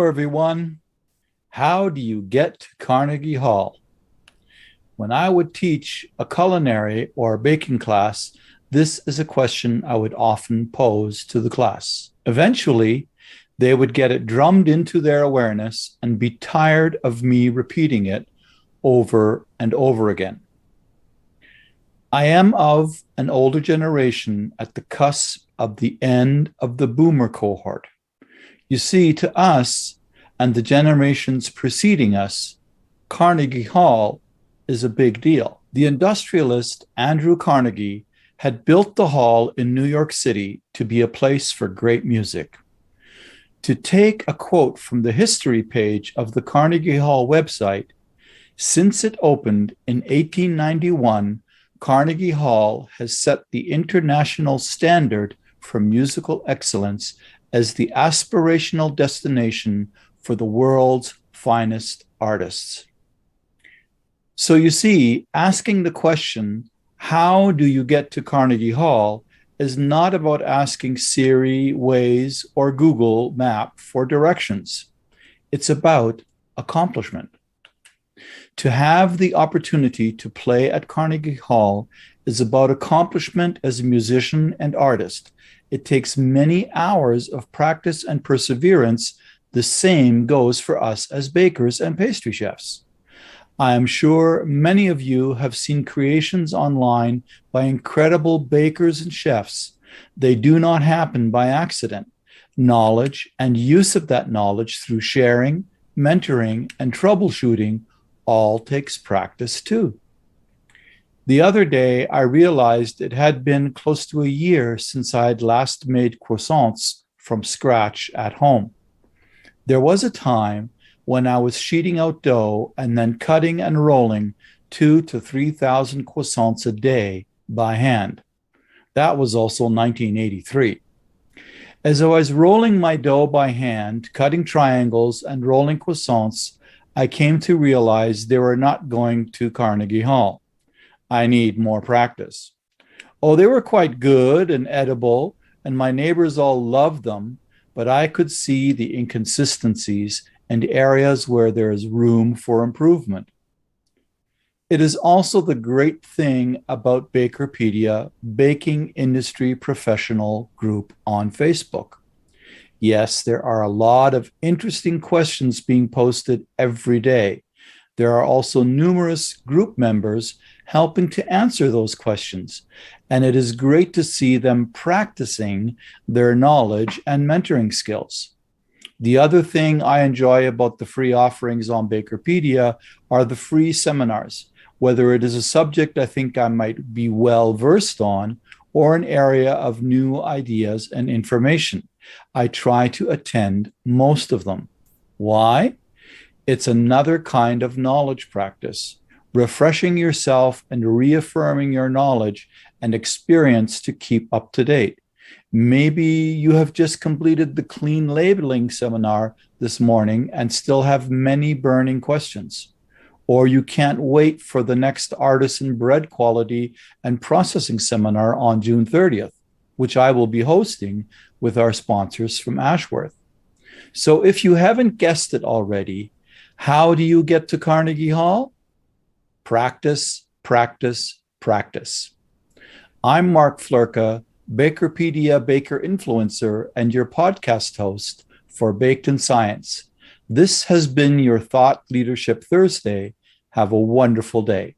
everyone. How do you get to Carnegie Hall? When I would teach a culinary or baking class, this is a question I would often pose to the class. Eventually, they would get it drummed into their awareness and be tired of me repeating it over and over again. I am of an older generation at the cusp of the end of the boomer cohort. You see, to us and the generations preceding us, Carnegie Hall is a big deal. The industrialist Andrew Carnegie had built the hall in New York City to be a place for great music. To take a quote from the history page of the Carnegie Hall website, since it opened in 1891, Carnegie Hall has set the international standard for musical excellence as the aspirational destination for the world's finest artists. So you see, asking the question, how do you get to Carnegie Hall, is not about asking Siri, Waze, or Google Map for directions. It's about accomplishment. To have the opportunity to play at Carnegie Hall is about accomplishment as a musician and artist. It takes many hours of practice and perseverance. The same goes for us as bakers and pastry chefs. I am sure many of you have seen creations online by incredible bakers and chefs. They do not happen by accident. Knowledge and use of that knowledge through sharing, mentoring, and troubleshooting all takes practice too. The other day, I realized it had been close to a year since I had last made croissants from scratch at home. There was a time when I was sheeting out dough and then cutting and rolling 2,000 to 3,000 croissants a day by hand. That was also 1983. As I was rolling my dough by hand, cutting triangles and rolling croissants, I came to realize they were not going to Carnegie Hall. I need more practice. Oh, they were quite good and edible, and my neighbors all loved them, but I could see the inconsistencies and areas where there is room for improvement. It is also the great thing about Bakerpedia, Baking Industry Professional Group on Facebook. Yes, there are a lot of interesting questions being posted every day. There are also numerous group members helping to answer those questions, and it is great to see them practicing their knowledge and mentoring skills. The other thing I enjoy about the free offerings on Bakerpedia are the free seminars, whether it is a subject I think I might be well versed on or an area of new ideas and information. I try to attend most of them. Why? It's another kind of knowledge practice, refreshing yourself and reaffirming your knowledge and experience to keep up to date. Maybe you have just completed the clean labeling seminar this morning and still have many burning questions. Or you can't wait for the next artisan bread quality and processing seminar on June 30th, which I will be hosting with our sponsors from Ashworth. So if you haven't guessed it already, how do you get to Carnegie Hall? Practice, practice, practice. I'm Mark Floerke, Bakerpedia Baker Influencer and your podcast host for Baked in Science. This has been your Thought Leadership Thursday. Have a wonderful day.